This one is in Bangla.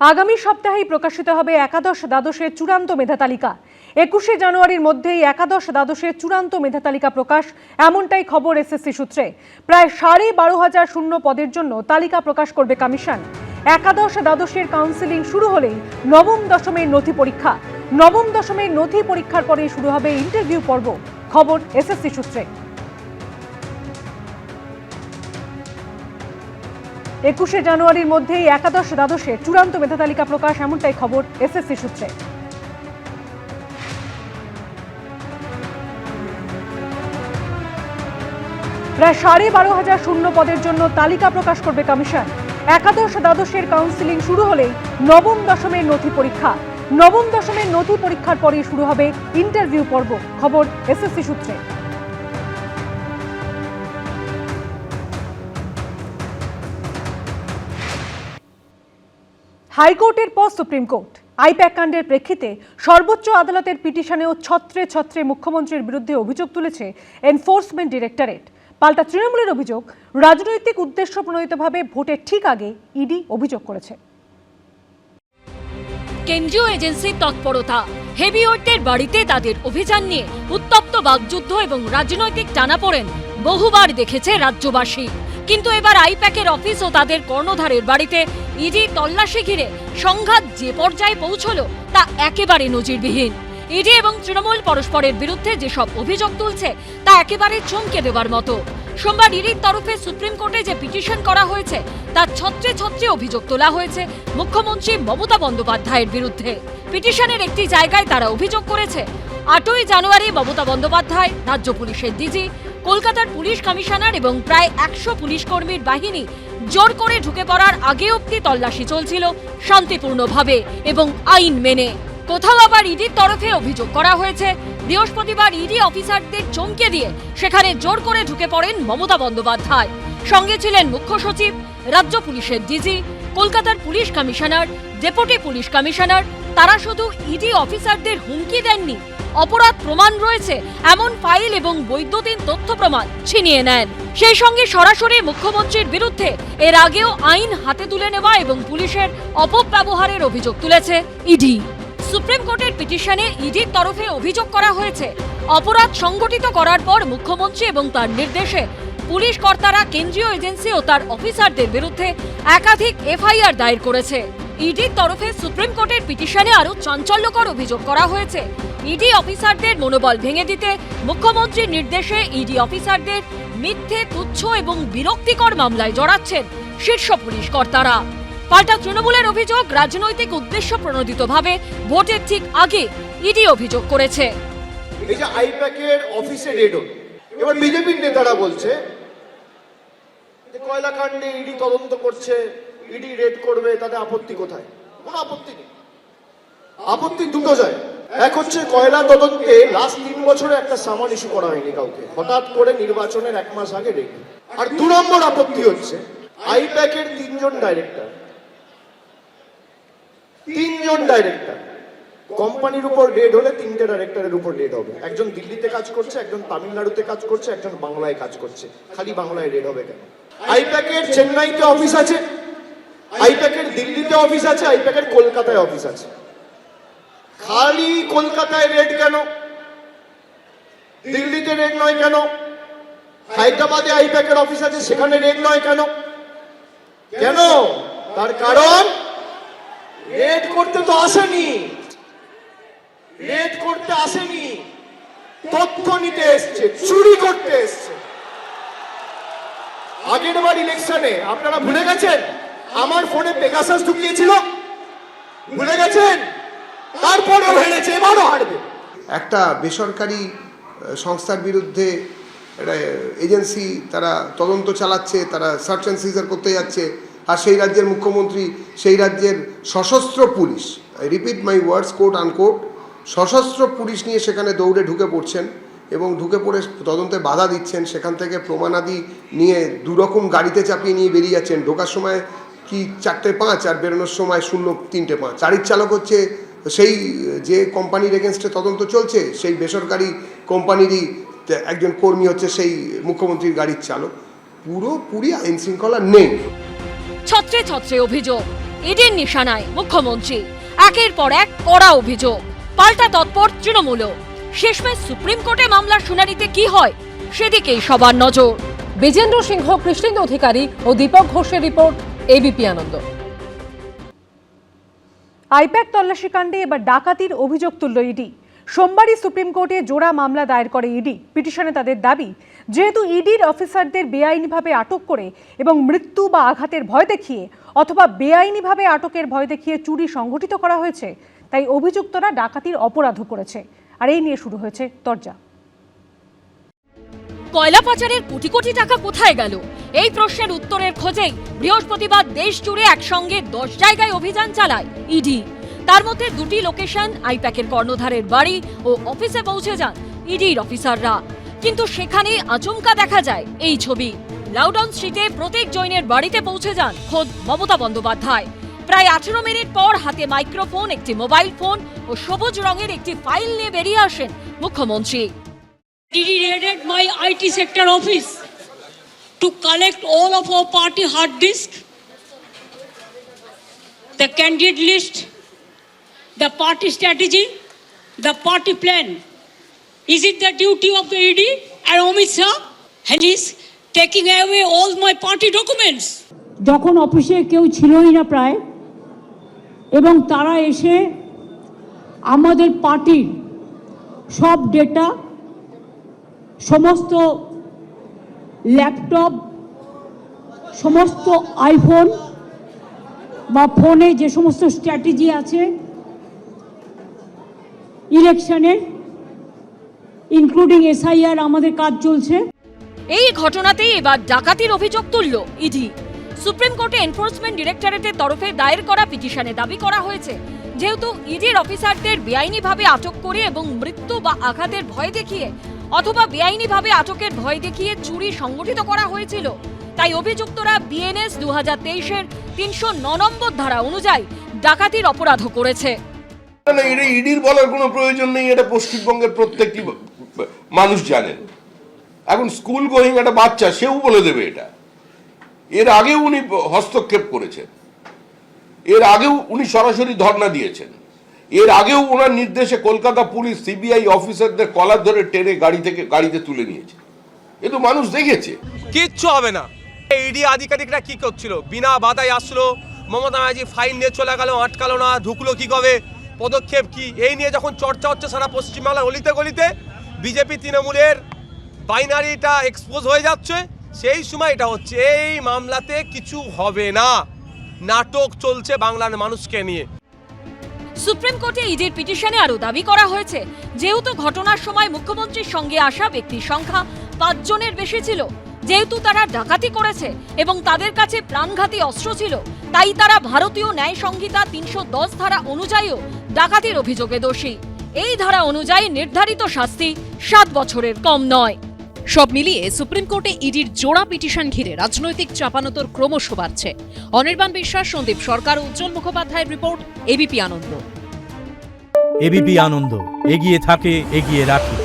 আগামী সপ্তাহেই প্রকাশিত হবে একাদশ দ্বাদশের চূড়ান্ত মেধা তালিকা। 21শে জানুয়ারির মধ্যেই একাদশ দ্বাদশের চূড়ান্ত মেধা তালিকা প্রকাশ, এমনটাই খবর এসএসসি সূত্রে। প্রায় 12,500 শূন্য পদের জন্য তালিকা প্রকাশ করবে কমিশন। একাদশ দ্বাদশের কাউন্সেলিং শুরু হলেই নবম দশমের নথি পরীক্ষা। নবম দশমের নথি পরীক্ষার পরেই শুরু হবে ইন্টারভিউ পর্ব, খবর এসএসসি সূত্রে। 21শে জানুয়ারির মধ্যেই একাদশ দ্বাদশের চূড়ান্ত মেধা তালিকা প্রকাশ, এমনটাই খবর এসএসসি সূত্রে। প্রায় 12,500 শূন্য পদের জন্য তালিকা প্রকাশ করবে কমিশন। একাদশ দ্বাদশের কাউন্সেলিং শুরু হলেই নবম দশমের নথি পরীক্ষা। নবম দশমের নথি পরীক্ষার পরেই শুরু হবে ইন্টারভিউ পর্ব, খবর এসএসসি সূত্রে। হাইকোর্টের পর সুপ্রিম কোর্ট। আইপ্যাক কাণ্ডের প্রেক্ষিতে সর্বোচ্চ আদালতের পিটিশনেও ছত্রে ছত্রে মুখ্যমন্ত্রীর বিরুদ্ধে অভিযোগ তুলেছে এনফোর্সমেন্ট ডিরেক্টরেট। পাল্টা তৃণমূলের অভিযোগ, রাজনৈতিক উদ্দেশ্য প্রণোদিতভাবে ভোটের ঠিক আগে ইডি অভিযোগ করেছে। কেন্দ্রীয় এজেন্সির তৎপরতা, হেভিওয়েটের বাড়িতে তাদের অভিযান নিয়ে উত্তপ্ত বাকযুদ্ধ এবং রাজনৈতিক টানাপোড়েন বহুবার দেখেছে রাজ্যবাসী। কিন্তু এবার আইপ্যাকের অফিস ও তাদের কর্ণধারের বাড়িতে ইডি তল্লাশি ঘিরে সংঘাত যে পর্যায়ে পৌঁছলো তা একেবারে নজিরবিহীন। ইডি এবং তৃণমূল পরস্পরের বিরুদ্ধে যেসব অভিযোগ তুলছে তা একেবারে চমকে দেওয়ার মতো। সোমবার ইডির তরফে সুপ্রিম কোর্টে যে পিটিশন করা হয়েছে তার ছত্রে ছত্রে অভিযোগ তোলা হয়েছে মুখ্যমন্ত্রী মমতা বন্দ্যোপাধ্যায়ের বিরুদ্ধে। পিটিশনের একটি জায়গায় তারা অভিযোগ করেছে, 8ই জানুয়ারি মমতা বন্দ্যোপাধ্যায়, রাজ্য পুলিশের ডিজি, কলকাতার পুলিশ কমিশনার এবং প্রায় 100 পুলিশ কর্মীর বাহিনী জোর করে ঢুকে পড়ার আগে অবধি তল্লাশি চলছিল শান্তিপূর্ণভাবে এবং আইন মেনে। কোথাও আবার ইডির তরফে অভিযোগ করা হয়েছে, বৃহস্পতিবার ইডি অফিসারদের চমকে দিয়ে সেখানে জোর করে ঢুকে পড়েন মমতা বন্দ্যোপাধ্যায়। সঙ্গে ছিলেন মুখ্য সচিব, রাজ্য পুলিশের ডিজি, কলকাতার police commissioner, deputy police commissioner. তারা শুধু ইডি অফিসারদের হুমকি দেননি, অপরাধ প্রমাণ রয়েছে এমন ফাইল এবং বৈদ্যুতিন তথ্য প্রমাণ ছিনিয়ে নেন। সেই সঙ্গে সরাসরি মুখ্যমন্ত্রীর বিরুদ্ধে এর আগেও আইন হাতে তুলে নেওয়া এবং পুলিশের অপব্যবহারের অভিযোগ তুলেছে ইডি। সুপ্রিম কোর্টের পিটিশনে ইডির তরফে অভিযোগ করা হয়েছে, অপরাধ সংগঠিত করার পর মুখ্যমন্ত্রী এবং তার নির্দেশে পুলিশ কর্তারা কেন্দ্রীয় এজেন্সি ও তার অফিসারদের বিরুদ্ধে একাধিক এফআইআর দায়ের করেছে। ইডির তরফে সুপ্রিম কোর্টের পিটিশনে আরও চাঞ্চল্যকর অভিযোগ করা হয়েছে, ইডি অফিসারদের মনোবল ভেঙে দিতে মুখ্যমন্ত্রীর নির্দেশে ইডি অফিসারদের মিথ্যে, তুচ্ছ এবং বিরক্তিকর মামলায় জড়াচ্ছেন শীর্ষ পুলিশ কর্তারা। পাল্টা তৃণমূলের অভিযোগ, রাজনৈতিক উদ্দেশ্য প্রণোদিতভাবে ভোটের ঠিক আগে ইডি অভিযোগ করেছে। এই যে আইপ্যাকের অফিসে রেড হল, এবার বিজেপির নেতারা বলছে যে কয়লা কাণ্ডে ইডি তদন্ত করছে, ইডি রেড করবে, তাতে আপত্তি কোথায়? কোনো আপত্তি নেই। আপত্তি দুটো যায়, এক হচ্ছে কয়লা তদন্তে লাস্ট 3 বছরে একটা সামান ইস্যু করা হয়নি কাউকে, হঠাৎ করে নির্বাচনের 1 মাস আগে রেড। আর 2 নম্বর আপত্তি হচ্ছে আইপ্যাকের 3 জন ডাইরেক্টর, কোম্পানির উপর রেড হলে 3টে ডাইরেক্টরের উপর রেড হবে। একজন দিল্লিতে কাজ করছে, একজন তামিলনাড়ুতে কাজ করছে, একজন বাংলায় কাজ করছে। খালি বাংলায় রেড হবে কেন? আইপ্যাকের চেন্নাইতে অফিস আছে, আইপ্যাকের দিল্লিতে অফিস আছে, আইপ্যাকের কলকাতায় অফিস আছে। খালি কলকাতায় রেড কেন? দিল্লিতে রেড নয় কেন? হায়দ্রাবাদে আইপ্যাকের অফিস আছে, সেখানে রেড নয় কেন? কেন? তার কারণ রেড করতে তো আসেনি, রেড করতে আসেনি, তথ্য নিতে এসছে, চুরি করতে এসছে। আগের বার ইলেকশনে আপনারা ভুলে গেছেন আমার ফোনে পেগাসাস ঢুকিয়েছিল, ভুলে গেছেন? তারপরেও হেরেছে, এবারও হারবে। একটা বেসরকারি সংস্থার বিরুদ্ধে এজেন্সি তারা তদন্ত চালাচ্ছে, তারা সার্চ অ্যান্ড সিজার করতে যাচ্ছে, আর সেই রাজ্যের মুখ্যমন্ত্রী সেই রাজ্যের সশস্ত্র police, I repeat my words, coat unquote, সশস্ত্র পুলিশ নিয়ে সেখানে দৌড়ে ঢুকে পড়ছেন এবং ঢুকে পড়ে তদন্তে বাধা দিচ্ছেন। সেখান থেকে প্রমাণাদি নিয়ে 2 রকম গাড়িতে চাপিয়ে নিয়ে বেরিয়ে যাচ্ছেন। ঢোকার সময় কি 4টে 5 আর বেরোনোর সময় 0-3টে 5। গাড়ির চালক হচ্ছে সেই যে কোম্পানির এগেনস্টে তদন্ত চলছে, সেই বেসরকারি কোম্পানিরই একজন কর্মী হচ্ছে সেই মুখ্যমন্ত্রীর গাড়ির চালক। পুরোপুরি আইন শৃঙ্খলা নেই। ছত্রে ছত্রে অভিযোগ, ইডির নিশানায় মুখ্যমন্ত্রী। একের পর এক কড়া অভিযোগ, পাল্টা তৎপর তৃণমূলও। শেষমেশ সুপ্রিম কোর্টে মামলার শুনানিতে কি হয় সেদিকেই সবার নজর। বিজেন্দ্র সিংহ, কৃষ্ণেন্দু অধিকারী ও দীপক ঘোষের রিপোর্ট, এবিপি আনন্দ। আইপ্যাক তল্লাশি কাণ্ডে এবার ডাকাতির অভিযোগ তুলল ইডি। সোমবারই সুপ্রিম কোর্টে জোড়া মামলা দায়ের করে ইডি। পিটিশনে তাদের দাবি, যেহেতু ইডির অফিসারদের বেআইনিভাবে আটক করে এবং মৃত্যু বা আঘাতের ভয় দেখিয়ে অথবা বেআইনিভাবে আটকের ভয় দেখিয়ে চুরি সংঘটিত করা হয়েছে, তাই অভিযুক্তরা ডাকাতির অপরাধও করেছে। আর এই নিয়ে শুরু হয়েছে তরজা। কয়লা পাচারের কোটি কোটি টাকা কোথায় গেল, এই প্রশ্নের উত্তরের খোঁজেই বৃহস্পতিবার দেশ জুড়ে একসঙ্গে 10 জায়গায় অভিযান চালায় ইডি। তার মধ্যে 2টি লোকেশন আইপ্যাকের কর্ণধারের বাড়ি ও অফিসে পৌঁছে যান ইডির অফিসাররা। কিন্তু সেখানে আচমকা দেখা যায় এই ছবি। লাউডন স্ট্রিটে প্রত্যেক জৈনের বাড়িতে পৌঁছে যান খোদ মমতা বন্দ্যোপাধ্যায়। প্রায় 18 মিনিট পর হাতে মাইক্রোফোন, একটি মোবাইল ফোন ও সবুজ রঙের একটি ফাইল নিয়ে বেরিয়ে আসেন মুখ্যমন্ত্রী। He raided my IT sector office to collect all of our party hard disk, the candidate list, the party strategy, the party plan. Is it the duty of the ED and Amit Shah? And he's taking away all my party documents. যখন অফিসে কেউ ছিলই না প্রায়, এবং তারা এসে আমাদের পার্টির সব ডেটা, সমস্ত ল্যাপটপ, সমস্ত আইফোন বা ফোনে যে সমস্ত স্ট্র্যাটেজি আছে ইলেকশনের, ইনক্লুডিং SIR, আমাদের কাজ চলছে। এই ঘটনাতেই এবার ডাকাতির অভিযোগ তুলল ইডি। সুপ্রিম কোর্টে এনফোর্সমেন্ট ডিরেক্টরেটের তরফে দায়ের করা পিটিশনে দাবি করা হয়েছে, যেহেতু ইডির অফিসারদের বেআইনিভাবে আটক করে এবং মৃত্যু বা আঘাতের ভয় দেখিয়ে অথবা বেআইনিভাবে আটকের ভয় দেখিয়ে চুরি সংগঠিত করা হয়েছিল, তাই অভিযুক্তরা বিএনএস 2023-এর 309 নম্বর ধারা অনুযায়ী ডাকাতির অপরাধ করেছে। না, এটা ইডির বলার কোনো প্রয়োজন নেই, এটা পশ্চিমবঙ্গের প্রত্যেকটি মানুষ জানেন। এখন স্কুল গোয়িং একটা বাচ্চা, সেও বলে দেবে এটা। এর আগেও উনি হস্তক্ষেপ করেছেন, এর আগেও উনি সরাসরি ধর্ণা দিয়েছেন, এর আগেও ওনার নির্দেশে কলকাতা পুলিশ সিবিআই অফিসারদের কলার ধরে টেনে গাড়িতে তুলে নিয়েছে। এ তো মানুষ দেখেছে। কিচ্ছু হবে না। ইডি আধিকারিকরা কি করছিল, বিনা বাধায় আসলো, মমতা ব্যানার্জি ফাইন নিয়ে চলে গেল, আটকালো না, ঢুকলো কি কবে, পদক্ষেপ কি, এই নিয়ে যখন চর্চা হচ্ছে সারা পশ্চিমবাংলার অলিতে গলিতে, বিজেপি তৃণমূলের বাইনারিটা এক্সপোজ হয়ে যাচ্ছে, সেই সময় এটা হচ্ছে। এই মামলাতে কিছু হবে না, নাটক চলছে বাংলার মানুষকে নিয়ে। সুপ্রিম কোর্টে ইডির পিটিশনে আরও দাবি করা হয়েছে, যেহেতু ঘটনার সময় মুখ্যমন্ত্রীর সঙ্গে আসা ব্যক্তির সংখ্যা 5 জনের বেশি ছিল, যেহেতু তারা ডাকাতি করেছে এবং তাদের কাছে প্রাণঘাতী অস্ত্র ছিল, তাই তারা ভারতীয় ন্যায় সংহিতা 310 ধারা অনুযায়ীও ডাকাতির অভিযোগে দোষী। এই ধারা অনুযায়ী নির্ধারিত শাস্তি 7 বছরের কম নয়। সব মিলিয়ে সুপ্রিম কোর্টে ইডির জোড়া পিটিশন ঘিরে রাজনৈতিক চাপানোতর ক্রমশ বাড়ছে। অনির্বাণ বিশ্বাস, সন্দীপ সরকার, উজ্জ্বল মুখোপাধ্যায়ের রিপোর্ট, এবিপি আনন্দ। এবিপি আনন্দ, এগিয়ে থাকে, এগিয়ে রাখে।